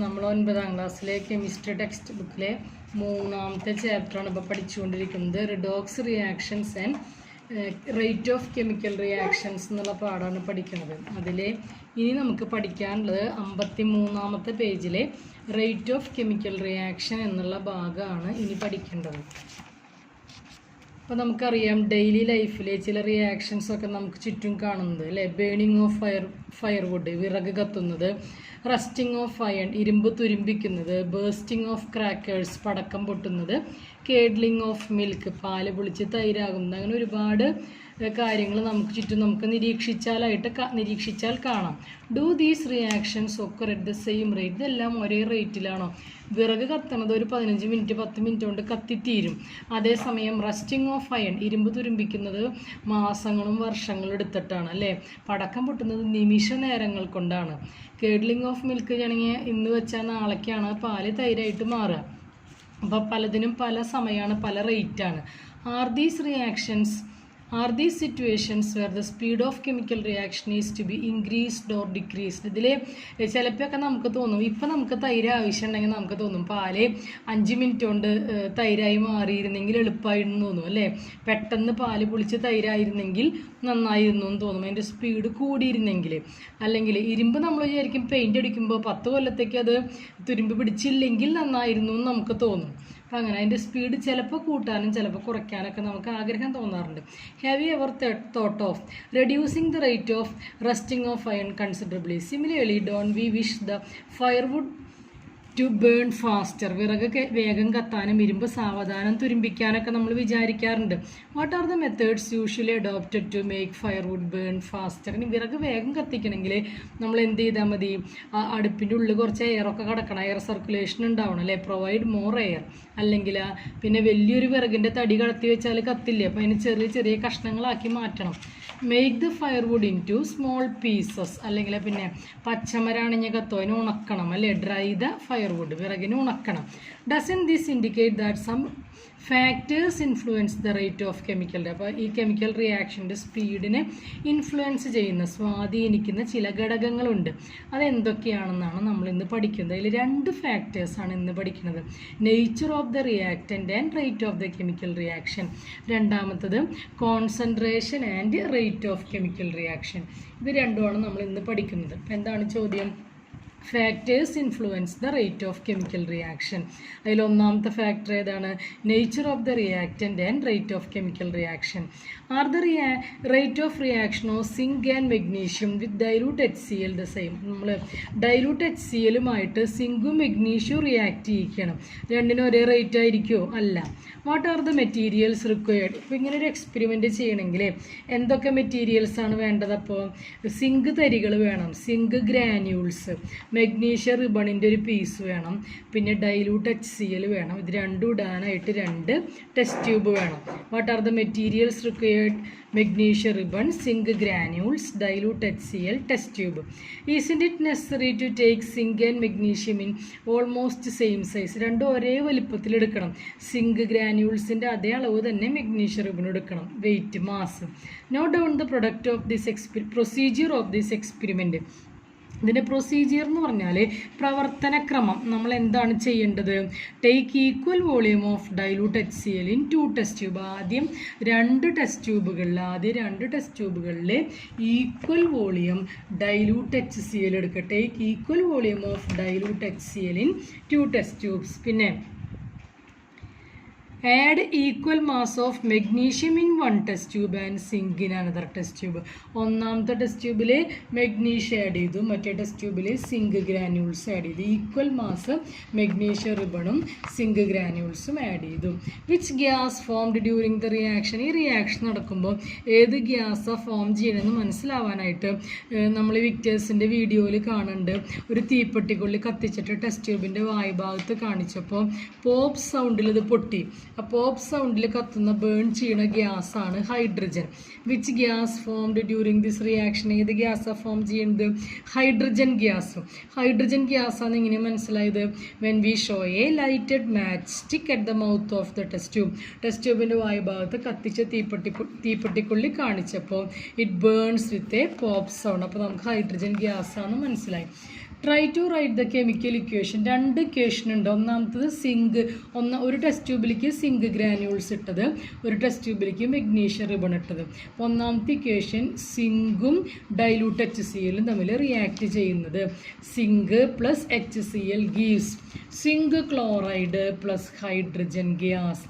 നമ്മൾ 9ാം ക്ലാസ്സിലെ chemistry text ബുക്കിലെ 3ാമത്തെ ചാപ്റ്ററാണ് ഇപ്പോൾ പഠിച്ചുകൊണ്ടിരിക്കുന്നത്. Redox reactions and rate of chemical reactions എന്നുള്ള പാഠമാണ് പഠിക്കുന്നത്. അതിൽ ഇനി നമുക്ക് പഠിക്കാനുള്ളത് 53ാമത്തെ പേജിലെ റേറ്റ് ഓഫ് കെമിക്കൽ റിയാക്ഷൻ എന്നുള്ള ഭാഗമാണ് ഇനി പഠിക്കേണ്ടത്. അപ്പോൾ നമുക്കറിയാം ഡെയിലി ലൈഫിലെ ചില റിയാക്ഷൻസൊക്കെ നമുക്ക് ചുറ്റും കാണുന്നത് അല്ലേ. ബേണിംഗ് ഓഫ് ഫയർവുഡ് വിറക് കത്തുന്നത്, റസ്റ്റിംഗ് ഓഫ് അയൺ ഇരുമ്പ് തുരുമ്പിക്കുന്നത്, ബേസ്റ്റിംഗ് ഓഫ് ക്രാക്കേഴ്സ് പടക്കം പൊട്ടുന്നത്, കേഡ്ലിംഗ് ഓഫ് മിൽക്ക് പാല് പൊളിച്ച് തൈരാകുന്നത്, അങ്ങനെ ഒരുപാട് കാര്യങ്ങൾ നമുക്ക് ചുറ്റും നമുക്ക് നിരീക്ഷിച്ചാൽ കാണാം. Do these reactions occur at the same rate? ഇതെല്ലാം ഒരേ റേറ്റിലാണോ? വിറക് കത്തണത് ഒരു 15 മിനിറ്റ് 10 മിനിറ്റ് കൊണ്ട് കത്തിത്തീരും. അതേസമയം റസ്റ്റിംഗ് ഓഫ് അയൺ ഇരുമ്പ് തുരുമ്പിക്കുന്നത് മാസങ്ങളും വർഷങ്ങളും എടുത്തിട്ടാണ് അല്ലേ. പടക്കം പൊട്ടുന്നത് നിമിഷ നേരങ്ങൾ കൊണ്ടാണ്. കേഡ്ലിംഗ് ഓഫ് മിൽക്ക് ആണെങ്കിൽ ഇന്ന് വെച്ചാൽ നാളേക്കാണ് പാല് തൈരായിട്ട് മാറുക. അപ്പോൾ പലതിനും പല സമയമാണ്, പല റേറ്റാണ്. Are these situations where the speed of chemical reaction is to be increased or decreased? ഇതിൽ ചിലപ്പോഴൊക്കെ നമുക്ക് തോന്നും, ഇപ്പം നമുക്ക് തൈര് ആവശ്യമുണ്ടെങ്കിൽ നമുക്ക് തോന്നും പാല് 5 മിനിറ്റ് കൊണ്ട് തൈരായി മാറിയിരുന്നെങ്കിൽ എളുപ്പമായിരുന്നു തോന്നും അല്ലേ. പെട്ടെന്ന് പാല് പൊളിച്ച് തൈരായിരുന്നെങ്കിൽ നന്നായിരുന്നു എന്ന് തോന്നും, അതിൻ്റെ സ്പീഡ് കൂടിയിരുന്നെങ്കിൽ. അല്ലെങ്കിൽ ഇരുമ്പ് നമ്മൾ വിചാരിക്കും പെയിൻ്റ് അടിക്കുമ്പോൾ 10 കൊല്ലത്തേക്ക് അത് തുരുമ്പ് പിടിച്ചില്ലെങ്കിൽ നന്നായിരുന്നു എന്ന് നമുക്ക് തോന്നും. അപ്പം അങ്ങനെ അതിൻ്റെ സ്പീഡ് ചിലപ്പോൾ കൂട്ടാനും ചിലപ്പോൾ കുറയ്ക്കാനൊക്കെ നമുക്ക് ആഗ്രഹം തോന്നാറുണ്ട്. Have you ever thought of reducing the rate of rusting of iron considerably? Similarly don't we wish the firewood to burn faster? വിറക് വേഗം കത്താനും ഇരുമ്പ് സാവധാനം തുരുമ്പിക്കാനൊക്കെ നമ്മൾ വിചാരിക്കാറുണ്ട്. What are the methods usually adopted to make firewood burn faster? ഇനി വിറക് വേഗം കത്തിക്കണമെങ്കിൽ നമ്മൾ എന്ത് ചെയ്താൽ മതി? അടുപ്പിൻ്റെ ഉള്ളിൽ കുറച്ച് എയറൊക്കെ കിടക്കണം, എയർ സർക്കുലേഷൻ ഉണ്ടാവണം അല്ലേ. Provide more air. അല്ലെങ്കിൽ പിന്നെ വലിയൊരു വിറകിൻ്റെ തടി കടത്തി വെച്ചാൽ കത്തില്ലേ, അപ്പോൾ അതിന് ചെറിയ ചെറിയ കഷ്ണങ്ങളാക്കി മാറ്റണം. Make the firewood into small pieces. അല്ലെങ്കിൽ പിന്നെ പച്ചമരാണിഞ്ഞ കത്തോ അതിന് ഉണക്കണം അല്ലേ. ഡ്രൈ ദ ഫയർവുഡ്, വിറകിന് ഉണക്കണം. Does this indicate that some factors influence the rate of chemical? അപ്പോൾ ഈ കെമിക്കൽ റിയാക്ഷൻ്റെ സ്പീഡിനെ ഇൻഫ്ലുവൻസ് ചെയ്യുന്ന, സ്വാധീനിക്കുന്ന ചില ഘടകങ്ങളുണ്ട്. അതെന്തൊക്കെയാണെന്നാണ് നമ്മൾ ഇന്ന് പഠിക്കുന്നത്. അതിൽ 2 ഫാക്ടേഴ്സാണ് ഇന്ന് പഠിക്കുന്നത്. Nature of the reactant and rate of the chemical reaction. രണ്ടാമത്തത് concentration and rate of chemical reaction. ഇത് രണ്ടുമാണ് നമ്മൾ ഇന്ന് പഠിക്കുന്നത്. അപ്പോൾ എന്താണ് ചോദ്യം? Factors influence the rate of chemical reaction. അതിൽ ഒന്നാമത്തെ ഫാക്ടർ ഏതാണ്? Nature of the reactant and rate of chemical reaction. Are the rate of reaction of zinc and magnesium with dilute HCl the same? നമ്മൾ dilute HClമായിട്ട് സിങ്കും മെഗ്നീഷ്യവും react ചെയ്യിക്കണം. രണ്ടിനും ഒരേ rate ആയിരിക്കുമോ? അല്ല. What are the materials required? ഇപ്പോൾ ഇങ്ങനെ ഒരു എക്സ്പെരിമെൻറ്റ് ചെയ്യണമെങ്കിൽ എന്തൊക്കെ മെറ്റീരിയൽസാണ് വേണ്ടത്? അപ്പോൾ സിങ്ക് തരികൾ വേണം, സിങ്ക് ഗ്രാന്യൂൾസ്, മെഗ്നീഷ്യം റിബണിൻ്റെ ഒരു പീസ് വേണം, പിന്നെ ഡൈലൂട്ട് HCl വേണം. ഇത് രണ്ടും ഇടാനായിട്ട് 2 ടെസ്റ്റ് ട്യൂബ് വേണം. What are the materials required? Magnesium ribbon, zinc granules, dilute HCl, test tube. Isn't it necessary to take zinc and magnesium in almost same size? രണ്ടും ഒരേ വലിപ്പത്തിൽ എടുക്കണം. സിങ്ക് ഗ്രാന്യൂൾസിൻ്റെ അതേ അളവ് തന്നെ മെഗ്നീഷ്യം റിബൺ എടുക്കണം. Weight, mass. Note down the product of this procedure of this experiment. ഇതിൻ്റെ പ്രൊസീജിയർ എന്ന് പറഞ്ഞാൽ പ്രവർത്തനക്രമം. നമ്മൾ എന്താണ് ചെയ്യേണ്ടത്? Take equal volume of dilute HCl in 2 test tube. ആദ്യം 2 ടെസ്റ്റ് ട്യൂബുകളിൽ ഈക്വൽ വോളിയം ഡൈലൂട്ട് HCl എടുക്കുക. Take equal volume of dilute HCl in 2 test tubes. പിന്നെ add equal mass of magnesium in 1 test tube and zinc in another test tube. ഒന്നാമത്തെ test ട്യൂബിൽ magnesium add ചെയ്തു, മറ്റേ test ട്യൂബിൽ zinc granules add ചെയ്തു. Equal mass magnesium റിബണും zinc ഗ്രാന്യൂൾസും add ചെയ്തു. Which gas formed during the reaction? ഈ റിയാക്ഷൻ നടക്കുമ്പോൾ ഏത് ഗ്യാസാണ് ഫോം ചെയ്യണമെന്ന് മനസ്സിലാവാനായിട്ട് നമ്മൾ വിക്ടേഴ്സിൻ്റെ വീഡിയോയിൽ കാണുന്നുണ്ട്. ഒരു തീപ്പെട്ടിക്കുള്ളിൽ കത്തിച്ചിട്ട് ടെസ്റ്റ് ട്യൂബിൻ്റെ വായുഭാഗത്ത് കാണിച്ചപ്പോൾ പോപ്പ് സൗണ്ടിൽ ഇത് പൊട്ടി. ആ പോപ്പ് സൗണ്ടിൽ കത്തുന്ന ബേൺ ചെയ്യുന്ന ഗ്യാസാണ് hydrogen. Which gas formed during this reaction? ഏത് ഗ്യാസാണ് ഫോം ചെയ്യുന്നത്? Hydrogen gas. ഹൈഡ്രജൻ ഗ്യാസാണ് എങ്ങനെ മനസ്സിലായത്? When we show a lighted match stick at the mouth of the test tube. Test ട്യൂബിൻ്റെ വായുഭാഗത്ത് കത്തിച്ച തീപ്പെട്ടിക്കുള്ളിൽ കാണിച്ചപ്പോൾ it burns with a pop sound. അപ്പോൾ നമുക്ക് ഹൈഡ്രജൻ ഗ്യാസാണെന്ന് മനസ്സിലായി. Try to write the chemical equation. 2 equation ഉണ്ട്. ഒന്നാമത്തത് സിങ്ക്, ഒരു ടെസ്റ്റ് ട്യൂബിലേക്ക് സിങ്ക് ഗ്രാനുൾസ് ഇട്ടത്, ഒരു ടെസ്റ്റ് ട്യൂബിലേക്ക് മെഗ്നീഷ്യം റിബൺ ഇട്ടത്. അപ്പോൾ ഒന്നാമത്തെ ഇക്വേഷൻ സിങ്കും ഡൈലൂട്ട് HCl തമ്മിൽ റിയാക്ട് ചെയ്യുന്നത്. Zinc plus HCl gives zinc chloride plus hydrogen gas.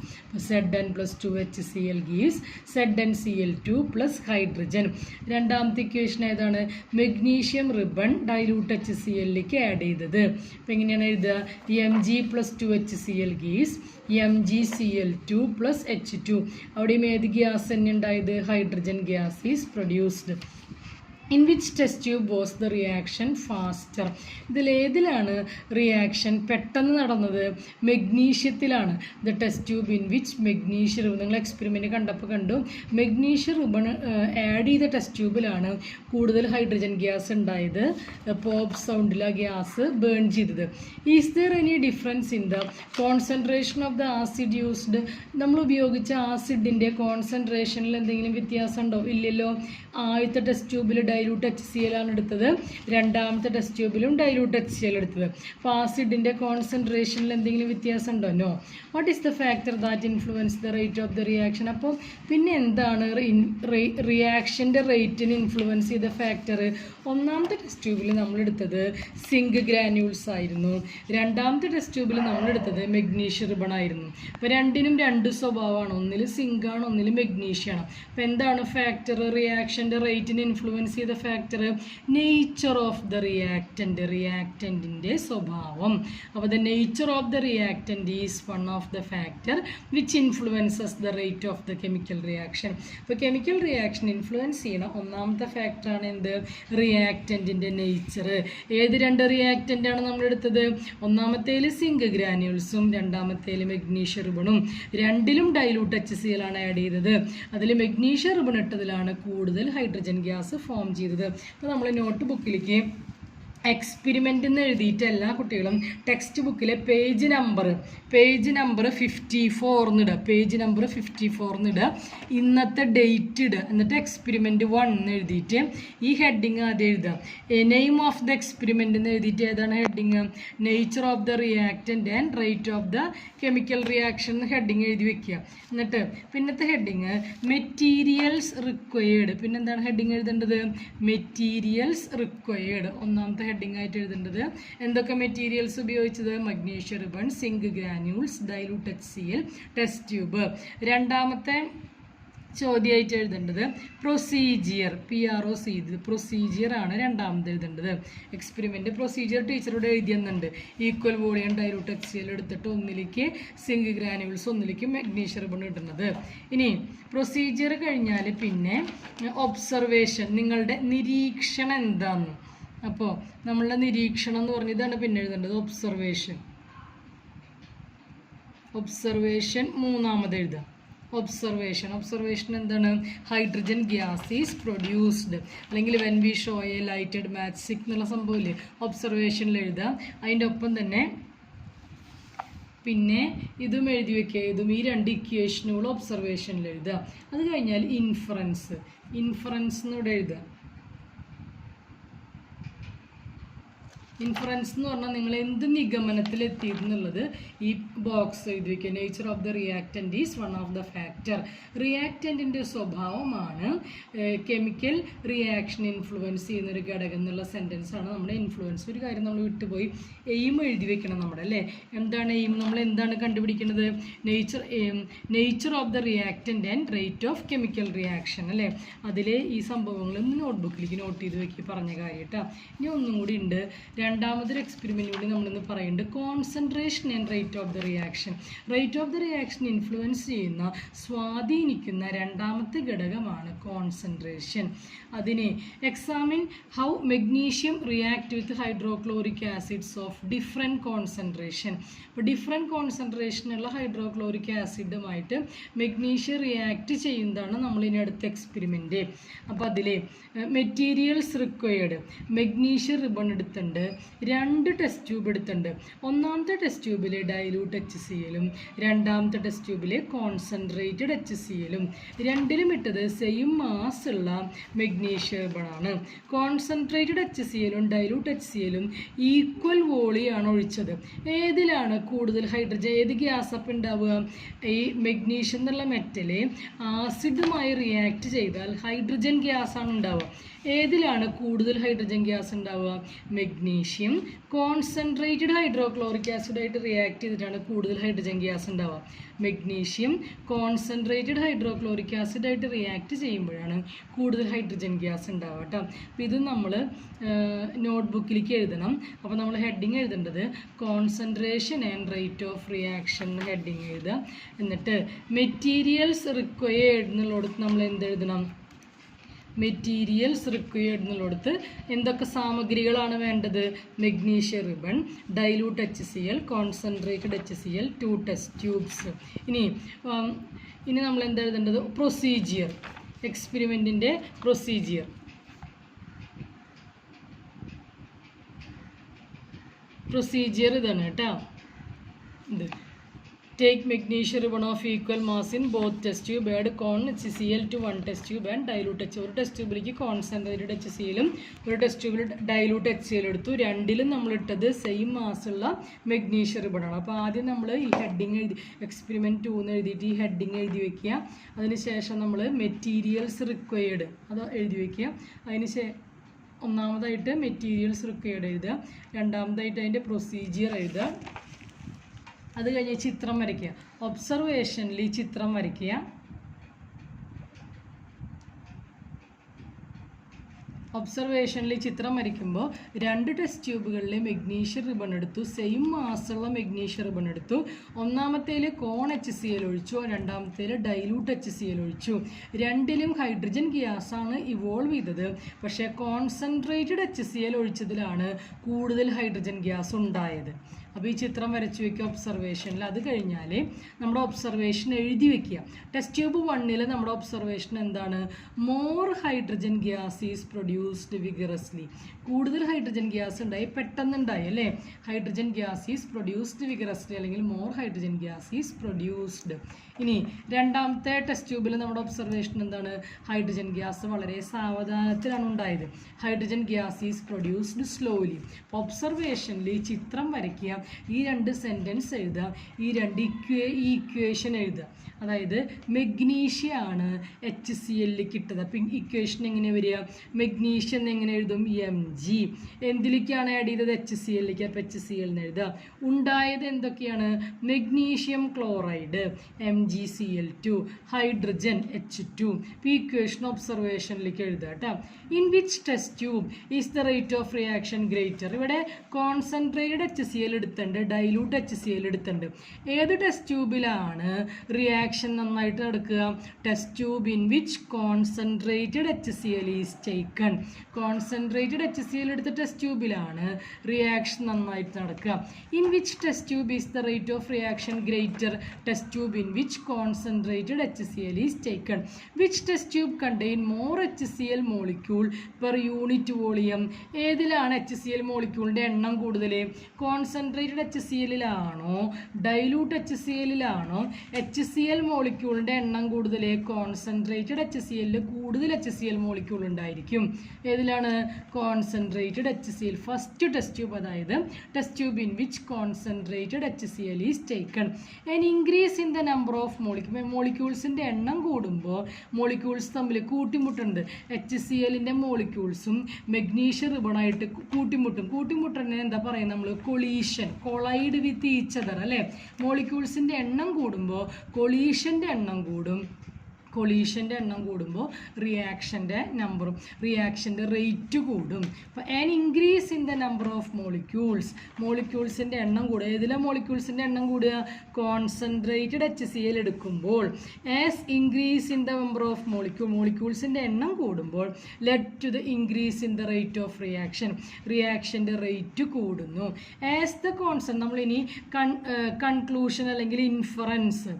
Zn plus 2HCl gives ZnCl2 plus hydrogen. രണ്ടാമത്തെ ഇക്വേഷൻ ഏതാണ്? മെഗ്നീഷ്യം റിബൺ ഡൈലൂട്ട് HClലേക്ക് ആഡ് ചെയ്തത്. അപ്പോൾ എങ്ങനെയാണ് എഴുതുക? Mg plus 2HCl gives MgCl2 plus H2. അവിടെയും ഏത് ഗ്യാസ് തന്നെ ഉണ്ടായത്? Hydrogen gas is produced. In which test tube was the reaction faster? ഇതിലേതിലാണ് റിയാക്ഷൻ പെട്ടെന്ന് നടന്നത്? മെഗ്നീഷ്യത്തിലാണ്. The test tube in which magnesium ribbon, നിങ്ങൾ എക്സ്പെരിമെൻറ്റ് കണ്ടപ്പോൾ കണ്ടു, മെഗ്നീഷ്യം റിബൺ ആഡ് ചെയ്ത ടെസ്റ്റ് ട്യൂബിലാണ് കൂടുതൽ ഹൈഡ്രജൻ ഗ്യാസ് ഉണ്ടായത്. പോപ്പ് സൗണ്ടിൽ ആ ഗ്യാസ് ബേൺ ചെയ്തത്. Is there any difference in the concentration of the acid used? നമ്മൾ ഉപയോഗിച്ച ആസിഡിൻ്റെ കോൺസെൻട്രേഷനിൽ എന്തെങ്കിലും വ്യത്യാസം ഉണ്ടോ? ഇല്ലല്ലോ. ആദ്യത്തെ ടെസ്റ്റ് ട്യൂബിൽ ഡൈലൂട്ട് HCl ആണ് എടുത്തത്, രണ്ടാമത്തെ ടെസ്റ്റ് ട്യൂബിലും ഡൈലൂട്ട് HCl എടുത്തത്. അപ്പോൾ ആസിഡിൻ്റെ കോൺസെൻട്രേഷനിൽ എന്തെങ്കിലും വ്യത്യാസം ഉണ്ടോ? No. What is the factor that influence the rate of the reaction? അപ്പോൾ പിന്നെ എന്താണ് റിയാക്ഷൻ്റെ റേറ്റിന് ഇൻഫ്ലുവൻസ് ചെയ്ത ഫാക്ടർ? ഒന്നാമത്തെ ടെസ്റ്റ് ട്യൂബിൽ നമ്മളെടുത്തത് സിങ്ക് ഗ്രാന്യൂൾസ് ആയിരുന്നു, രണ്ടാമത്തെ ടെസ്റ്റ് ട്യൂബിൽ നമ്മളെടുത്തത് മെഗ്നീഷ്യം റിബൺ ആയിരുന്നു. അപ്പോൾ രണ്ടിനും രണ്ട് സ്വഭാവമാണ്, ഒന്നിൽ സിങ്കാണ്, ഒന്നിൽ മെഗ്നീഷ്യമാണ്. അപ്പോൾ എന്താണ് ഫാക്ടർ? റിയാക്ഷൻ്റെ റേറ്റിന് ഇൻഫ്ലുവൻസ് ചെയ്ത factor nature of the reactant, റിയാക്റ്റൻറ്റിൻ്റെ സ്വഭാവം. അപ്പോൾ the nature of the reactant is one of the factor which influences the rate of the chemical reaction. അപ്പോൾ കെമിക്കൽ റിയാക്ഷൻ ഇൻഫ്ലുവൻസ് ചെയ്യണ ഒന്നാമത്തെ ഫാക്ടറാണ് എന്ത്? റിയാക്റ്റൻറ്റിൻ്റെ നേച്ചർ. ഏത് 2 റിയാക്റ്റൻ്റാണ് നമ്മളെടുത്തത്? ഒന്നാമത്തേൽ സിങ്ക് ഗ്രാന്യൂൾസും രണ്ടാമത്തേൽ മെഗ്നീഷ്യം റിബണും. രണ്ടിലും ഡൈലൂട്ട് HCl ആണ് ആഡ് ചെയ്തത്. അതിൽ മെഗ്നീഷ്യം റിബൺ ഇട്ടതിലാണ് കൂടുതൽ ഹൈഡ്രജൻ ഗ്യാസ് ഫോം ചെയ്തത്. അപ്പോൾ നമ്മൾ നോട്ട് ബുക്കിലേക്ക് എക്സ്പെരിമെൻ്റ് എന്ന് എഴുതിയിട്ടല്ല കുട്ടികളും ടെക്സ്റ്റ് ബുക്കിലെ പേജ് നമ്പർ 54 എന്നിടുക. പേജ് നമ്പർ 54 എന്നിടുക. ഇന്നത്തെ ഡേറ്റ് ഇടുക. എന്നിട്ട് എക്സ്പെരിമെൻറ്റ് 1 എന്ന് എഴുതിയിട്ട് ഈ ഹെഡിങ് ആദ്യം എഴുതുക. നെയിം ഓഫ് ദ എക്സ്പെരിമെൻ്റ് എന്ന് എഴുതിയിട്ട് ഏതാണ് heading? Nature of the reactant and rate of the chemical reaction എന്ന് ഹെഡിങ് എഴുതി വെക്കുക. എന്നിട്ട് പിന്നത്തെ ഹെഡിങ് മെറ്റീരിയൽസ് റിക്വയേർഡ്. പിന്നെന്താണ് ഹെഡിങ് എഴുതേണ്ടത്? Materials required. ഒന്നാമത്തെ ഹെഡിങ് ആയിട്ട് എഴുതേണ്ടത് എന്തൊക്കെ മെറ്റീരിയൽസ് ഉപയോഗിച്ചത്? Magnesium ribbon, zinc granules, dilute HCl, test tube. രണ്ടാമത്തെ ചോദ്യമായിട്ട് എഴുതേണ്ടത് പ്രൊസീജിയർ, PROC, പ്രൊസീജിയർ ആണ് രണ്ടാമത് എഴുതേണ്ടത്. എക്സ്പെരിമെൻ്റ് പ്രൊസീജിയർ ടീച്ചറോട് എഴുതിയെന്നുണ്ട്. ഈക്വൽ വോളിയം ഡൈലൂട്ട് HCl എടുത്തിട്ട് ഒന്നിലേക്ക് സിങ്ക് ഗ്രാനുൾസ്, ഒന്നിലേക്ക് മെഗ്നീഷ്യം റിബൺ ഇടുന്നത്. ഇനി പ്രൊസീജിയർ കഴിഞ്ഞാൽ പിന്നെ ഒബ്സർവേഷൻ, നിങ്ങളുടെ നിരീക്ഷണം എന്താണെന്ന്. അപ്പോൾ നമ്മളുടെ നിരീക്ഷണം എന്ന് പറഞ്ഞതാണ് പിന്നെ എഴുതേണ്ടത് ഒബ്സർവേഷൻ മൂന്നാമത് എഴുതാം. ഒബ്സർവേഷൻ എന്താണ്? Hydrogen gas is produced. അല്ലെങ്കിൽ when we show a lighted match stick എന്നുള്ള സംഭവമില്ലേ, ഒബ്സർവേഷനിൽ എഴുതാം. അതിൻ്റെ ഒപ്പം തന്നെ പിന്നെ ഇതും എഴുതി വെക്കുക. ഇതും ഈ 2 ഇക്വേഷനുകളും ഒബ്സർവേഷനിൽ എഴുതുക. അത് കഴിഞ്ഞാൽ ഇൻഫറൻസ് എന്നൂടെ എഴുതുക. ഇൻഫറൻസ് എന്ന് പറഞ്ഞാൽ നിങ്ങൾ എന്ത് നിഗമനത്തിലെത്തിയെന്നുള്ളത് ഈ ബോക്സ് എഴുതി വയ്ക്കുക. Nature of the reactant is one of the factor. റിയാക്റ്റൻറ്റിൻ്റെ സ്വഭാവമാണ് കെമിക്കൽ റിയാക്ഷൻ ഇൻഫ്ലുവൻസ് ചെയ്യുന്നൊരു ഘടകം എന്നുള്ള സെൻറ്റൻസാണ് നമ്മുടെ ഇൻഫ്ലുവൻസ്. ഒരു കാര്യം നമ്മൾ വിട്ടുപോയി, എയിം എഴുതി വെക്കണം നമ്മുടെ, അല്ലേ? എന്താണ് എയിം? നമ്മൾ എന്താണ് കണ്ടുപിടിക്കുന്നത്? Nature of the reactant and rate of chemical reaction, അല്ലേ? അതിലെ ഈ സംഭവങ്ങളൊന്നും നോട്ട്ബുക്കിലേക്ക് നോട്ട് ചെയ്ത് വെക്കി പറഞ്ഞ കാര്യം കേട്ടോ. ഇനി ഒന്നും കൂടി ഉണ്ട്. രണ്ടാമതൊരു എക്സ്പെരിമെൻ്റ് കൂടി നമ്മളിന്ന് പറയുന്നുണ്ട്. Concentration and rate of the reaction. Rate of the reaction influence ചെയ്യുന്ന, സ്വാധീനിക്കുന്ന രണ്ടാമത്തെ ഘടകമാണ് കോൺസെൻട്രേഷൻ. അതിനെ examine how magnesium react with hydrochloric acids of different concentration. അപ്പോൾ ഡിഫറെൻറ്റ് കോൺസെൻട്രേഷനുള്ള ഹൈഡ്രോക്ലോറിക് ആസിഡുമായിട്ട് മെഗ്നീഷ്യം റിയാക്ട് ചെയ്യുന്നതാണ് നമ്മളിനി അടുത്ത എക്സ്പെരിമെൻറ്റ്. അപ്പോൾ അതിൽ മെറ്റീരിയൽസ് റിക്വയർഡ്, മെഗ്നീഷ്യം റിബൺ എടുത്തിട്ടുണ്ട്, 2 ടെസ്റ്റ് ട്യൂബ് എടുത്തിട്ടുണ്ട്. ഒന്നാമത്തെ ടെസ്റ്റ് ട്യൂബിൽ ഡൈലൂട്ട് HCl-ഉം രണ്ടാമത്തെ ടെസ്റ്റ് ട്യൂബിൽ കോൺസെൻട്രേറ്റഡ് HCl-ഉം രണ്ടിലും ഇട്ടത് സെയിം മാസ് ഉള്ള മെഗ്നീഷ്യം റിബണാണ്. കോൺസെൻട്രേറ്റഡ് HCl-ഉം ഡൈലൂട്ട് HCl-ഉം ഈക്വൽ വോളിയാണ് ഒഴിച്ചത്. ഏതിലാണ് കൂടുതൽ ഹൈഡ്രജൻ, ഏത് ഗ്യാസ് അപ്പം ഉണ്ടാവുക? ഈ മെഗ്നീഷ്യം എന്നുള്ള മെറ്റല് ആസിഡുമായി റിയാക്ട് ചെയ്താൽ ഹൈഡ്രജൻ ഗ്യാസ് ആണ് ഉണ്ടാവുക. ഏതിലാണ് കൂടുതൽ ഹൈഡ്രജൻ ഗ്യാസ് ഉണ്ടാവുക? മെഗ്നീഷ്യം കോൺസെൻട്രേറ്റഡ് ഹൈഡ്രോക്ലോറിക് ആസിഡായിട്ട് റിയാക്ട് ചെയ്തിട്ടാണ് കൂടുതൽ ഹൈഡ്രജൻ ഗ്യാസ് ഉണ്ടാവുക. മെഗ്നീഷ്യം കോൺസെൻട്രേറ്റഡ് ഹൈഡ്രോക്ലോറിക് ആസിഡായിട്ട് റിയാക്ട് ചെയ്യുമ്പോഴാണ് കൂടുതൽ ഹൈഡ്രജൻ ഗ്യാസ് ഉണ്ടാവുക കേട്ടോ. അപ്പോൾ ഇത് നമ്മൾ നോട്ട്ബുക്കിലേക്ക് എഴുതണം. അപ്പോൾ നമ്മൾ ഹെഡിങ് എഴുതേണ്ടത് concentration and rate of reaction heading എഴുതുക. എന്നിട്ട് മെറ്റീരിയൽസ് റിക്വയർഡ് എന്നുള്ളിടത്ത് നമ്മൾ എന്തെഴുതണം? മെറ്റീരിയൽസ് റിക്വയർഡ് എന്നുള്ളിടത്ത് എന്തൊക്കെ സാമഗ്രികളാണ് വേണ്ടത്? Magnesium ribbon, dilute HCl, concentrated HCl, 2 test tubes. ഇനി നമ്മൾ എന്തെഴുതേണ്ടത്? Procedure, എക്സ്പെരിമെൻറ്റിൻ്റെ procedure. ഇതാണ് കേട്ടോ. ഇത് take magnesium ribbon of equal mass in both test tube, add con HCl to one test tube and dilute HCl. ഒരു test ട്യൂബിലേക്ക് concentrated HCl-ഉം ഒരു test ട്യൂബിൽ dilute HCl എടുത്തു. രണ്ടിലും നമ്മൾ ഇട്ടത് സെയിം മാസുള്ള മെഗ്നീഷ്യം റിബണാണ്. അപ്പോൾ ആദ്യം നമ്മൾ ഈ ഹെഡിങ് എഴുതി, എക്സ്പെരിമെൻറ്റ് 2 എന്ന് എഴുതിയിട്ട് ഈ ഹെഡിങ് എഴുതി വയ്ക്കുക. അതിനുശേഷം നമ്മൾ മെറ്റീരിയൽസ് റിക്വയർഡ് അത് എഴുതി വയ്ക്കുക. ഒന്നാമതായിട്ട് മെറ്റീരിയൽസ് റിക്വയർഡ് എഴുതുക, രണ്ടാമതായിട്ട് അതിൻ്റെ പ്രൊസീജിയർ എഴുതുക. അത് കഴിഞ്ഞ് ചിത്രം വരയ്ക്കുക. ഒബ്സർവേഷനിൽ ഈ ചിത്രം വരയ്ക്കുക. ഒബ്സർവേഷനിൽ ചിത്രം വരയ്ക്കുമ്പോൾ 2 ടെസ്റ്റ് ട്യൂബുകളിലെ മെഗ്നീഷ്യം റിബൺ എടുത്തു, സെയിം മാസുള്ള മെഗ്നീഷ്യം റിബൺ എടുത്തു. ഒന്നാമത്തേൽ കോൺ HCl ഒഴിച്ചു, രണ്ടാമത്തേൽ ഡൈലൂട്ട് HCl ഒഴിച്ചു. രണ്ടിലും ഹൈഡ്രജൻ ഗ്യാസാണ് ഇവോൾവ് ചെയ്തത്. പക്ഷേ കോൺസെൻട്രേറ്റഡ് HCl ഒഴിച്ചതിലാണ് കൂടുതൽ ഹൈഡ്രജൻ ഗ്യാസ് ഉണ്ടായത്. അപ്പോൾ ഈ ചിത്രം വരച്ച് വയ്ക്കുക ഒബ്സർവേഷനിൽ. അത് കഴിഞ്ഞാൽ നമ്മുടെ ഒബ്സർവേഷൻ എഴുതി വയ്ക്കുക. ടെസ്റ്റ് ട്യൂബ് 1-ൽ നമ്മുടെ ഒബ്സർവേഷൻ എന്താണ്? More hydrogen gas is produced vigorously. കൂടുതൽ ഹൈഡ്രജൻ ഗ്യാസ് ഉണ്ടായി, പെട്ടെന്നുണ്ടായി അല്ലേ? Hydrogen gas is produced vigorously, അല്ലെങ്കിൽ more hydrogen gas is produced. ഇനി രണ്ടാമത്തെ ടെസ്റ്റ് ട്യൂബിൽ നമ്മുടെ ഒബ്സർവേഷൻ എന്താണ്? ഹൈഡ്രജൻ ഗ്യാസ് വളരെ സാവധാനത്തിലാണ് ഉണ്ടായത്. Hydrogen gas is produced slowly. അപ്പോൾ ഒബ്സർവേഷനിൽ ഈ ചിത്രം വരയ്ക്കുക, ഈ 2 സെൻറ്റൻസ് എഴുതുക, ഈ 2 ഇക്വേഷൻ എഴുതുക. അതായത് മെഗ്നീഷ്യാണ് HCl-ലേക്ക് ഇട്ടത്. അപ്പം ഇക്വേഷൻ എങ്ങനെ വരിക? മെഗ്നീഷ്യം എങ്ങനെ എഴുതും? Mg. എന്തിലേക്കാണ് ആഡ് ചെയ്തത്? HCl-ലേക്ക്. അപ്പം HCl എന്ന് എഴുതുക. ഉണ്ടായത് എന്തൊക്കെയാണ്? Magnesium chloride MgCl2, hydrogen H2. ഈ ഇക്വേഷൻ ഒബ്സർവേഷനിലേക്ക് എഴുതുക കേട്ടോ. In which test tube is the rate of reaction greater? ഇവിടെ കോൺസെൻട്രേറ്റഡ് HCl എടുത്തുണ്ട്, ഡൈലൂട്ട് HCl എടുത്തുണ്ട്. ഏത് ടെസ്റ്റ് ട്യൂബിലാണ് റിയാക്ഷൻ നന്നായിട്ട് നടക്കുക? Test tube in which concentrated HCl is taken. Concentrated HCl എടുത്ത test ട്യൂബിലാണ് reaction നന്നായിട്ട് നടക്കുക. In which test tube is the rate of reaction greater? Test tube in which concentrated HCl is taken. Which test tube contain more HCl molecule per unit volume? ഏതിലാണ് HCl മോളിക്യൂളിൻ്റെ എണ്ണം കൂടുതൽ? Concentrated HCl-ലാണോ dilute HCl-ലാണോ? HCl മോളിക്യൂളിൻ്റെ എണ്ണം കൂടുതൽ? Concentrated HCl-ൽ കൂടുതൽ HCl മോളിക്യൂൾ ഉണ്ടായിരിക്കും. ഏതിലാണ്? Concentrated HCl. First test tube, അതായത് test tube in which concentrated HCl is taken. An increase in the number of മോളിക്യൂൾസിൻ്റെ എണ്ണം കൂടുമ്പോൾ മോളിക്യൂൾസ് തമ്മിൽ കൂട്ടിമുട്ടുണ്ട്. HCl-ൻ്റെ മോളിക്യൂൾസും മെഗ്നീഷ്യം റിബണായിട്ട് കൂട്ടിമുട്ടുന്നതിന് എന്താ പറയുക നമ്മൾ? Collision, collide with each other അല്ലേ? മോളിക്യൂൾസിൻ്റെ എണ്ണം കൂടുമ്പോൾ കൊളീഷൻ്റെ എണ്ണം കൂടും. കൊളീഷൻ്റെ എണ്ണം കൂടുമ്പോൾ റിയാക്ഷൻ്റെ റേറ്റ് കൂടും. അപ്പോൾ an increase in the number of മോളിക്യൂൾസിൻ്റെ എണ്ണം കൂടുക. ഏതിലെ മോളിക്യൂൾസിൻ്റെ എണ്ണം കൂടുക? കോൺസെൻട്രേറ്റഡ് HCl എടുക്കുമ്പോൾ. As increase in the number of മോളിക്യൂൾസിൻ്റെ എണ്ണം കൂടുമ്പോൾ lead to the increase in the rate of റിയാക്ഷൻ്റെ റേറ്റ് കൂടുന്നു. ആസ് ദ കോൺസെൻട്രേറ്റ്, നമ്മളിനി കൺക്ലൂഷൻ അല്ലെങ്കിൽ ഇൻഫറൻസ്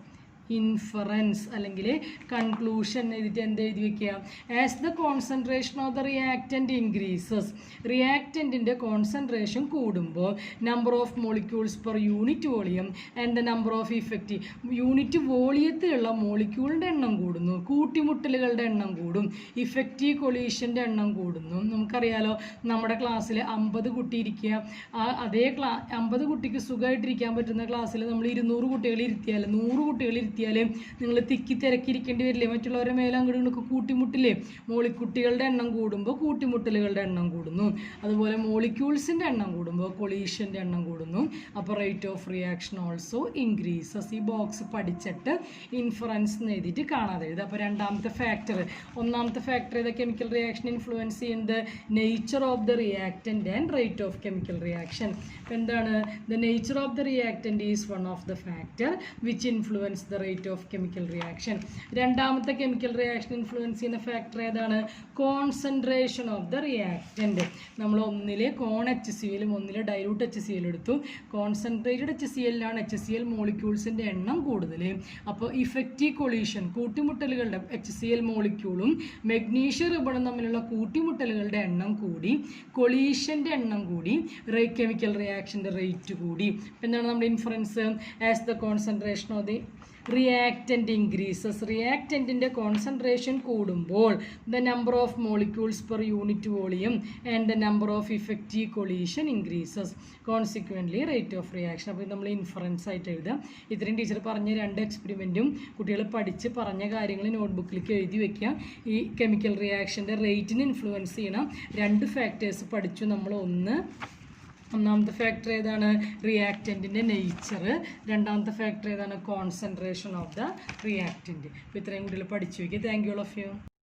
ഇൻഫറൻസ് അല്ലെങ്കിൽ കൺക്ലൂഷൻ എഴുതിയിട്ട് എന്ത് എഴുതി വെക്കുക? As the concentration of the reactant increases, റിയാക്റ്റൻറ്റിൻ്റെ കോൺസെൻട്രേഷൻ കൂടുമ്പോൾ number of molecules per unit volume and the number of effective, unit വോളിയത്തിലുള്ള മോളിക്യൂളിൻ്റെ എണ്ണം കൂടുന്നു, കൂട്ടിമുട്ടലുകളുടെ എണ്ണം കൂടും, ഇഫക്റ്റീവ് കൊളീഷൻ്റെ എണ്ണം കൂടുന്നു. നമുക്കറിയാലോ നമ്മുടെ ക്ലാസ്സിൽ 50 കുട്ടി ഇരിക്കുക, അതേ 50 കുട്ടിക്ക് സുഖമായിട്ടിരിക്കാൻ പറ്റുന്ന ക്ലാസ്സിൽ നമ്മൾ 200 കുട്ടികൾ ഇരുത്തിയാൽ 100 കുട്ടികൾ ഇരുത്തിയാൽ നിങ്ങൾ തിക്കി തിരക്കിരിക്കേണ്ടി വരില്ലേ? മറ്റുള്ളവരെ മേലെ അങ്ങോട്ട് കൂട്ടിമുട്ടില്ലേ? കുട്ടികളുടെ എണ്ണം കൂടുമ്പോൾ കൂട്ടിമുട്ടലുകളുടെ എണ്ണം കൂടുന്നു. അതുപോലെ മോളിക്യൂൾസിൻ്റെ എണ്ണം കൂടുമ്പോൾ കൊളീഷൻ്റെ എണ്ണം കൂടുന്നു. അപ്പോൾ rate of reaction also increases. ഈ ബോക്സ് പഠിച്ചിട്ട് ഇൻഫറൻസ് എഴുതിയിട്ട് കാണാതെ എഴുതുക. അപ്പോൾ രണ്ടാമത്തെ ഫാക്ടർ, ഒന്നാമത്തെ ഫാക്ടർ ഏതാ? കെമിക്കൽ റിയാക്ഷൻ ഇൻഫ്ലുവൻസ് ചെയ്യുന്നത് nature of the reactant and rate of chemical reaction. അപ്പോൾ എന്താണ്? The nature of the reactant is one of the factor which influence the rate of chemical reaction. രണ്ടാമത്തെ chemical reaction influence ചെയ്യുന്ന factor ഏതാണ്? Concentration of the reactant. നമ്മൾ ഒന്നിലെ കോൺ HCl ഒന്നിലെ dilute HCl എടുത്തു. Concentrated HClലാണ് HCl മോളിക്യൂൾസിൻ്റെ എണ്ണം കൂടുതൽ. അപ്പോൾ ഇഫക്റ്റീവ് കൊളീഷൻ, കൂട്ടിമുട്ടലുകളുടെ HCl മോളിക്യൂളും മെഗ്നീഷ്യം റിബണും തമ്മിലുള്ള കൂട്ടിമുട്ടലുകളുടെ എണ്ണം കൂടി, കൊളീഷൻ്റെ എണ്ണം കൂടി, കെമിക്കൽ റിയാക്ഷൻ്റെ റേറ്റ് കൂടി. എന്താണ് നമ്മുടെ inference? As the concentration of the reactant increases, റിയാക്റ്റൻറ്റിൻ്റെ കോൺസെൻട്രേഷൻ കൂടുമ്പോൾ the number of molecules per unit volume and the number of effective collision increases, consequently rate of reaction. അപ്പോൾ നമ്മൾ ഇൻഫറൻസ് ആയിട്ട് എഴുതാം. ഇത്രയും ടീച്ചർ പറഞ്ഞ 2 എക്സ്പെരിമെൻറ്റും കുട്ടികൾ പഠിച്ച് പറഞ്ഞ കാര്യങ്ങൾ നോട്ട്ബുക്കിലേക്ക് എഴുതി വയ്ക്കുക. ഈ കെമിക്കൽ റിയാക്ഷൻ്റെ റേറ്റിന് ഇൻഫ്ലുവൻസ് ചെയ്യണം 2 ഫാക്ടേഴ്സ് പഠിച്ചു നമ്മൾ. ഒന്നാമത്തെ ഫാക്ടർ ഏതാണ്? റിയാക്റ്റൻറ്റിൻ്റെ നേച്ചർ. രണ്ടാമത്തെ ഫാക്ടർ ഏതാണ്? Concentration of the reactant. അപ്പോൾ ഇത്രയും കുട്ടികൾ പഠിച്ചു വയ്ക്കുക. Thank you all of U.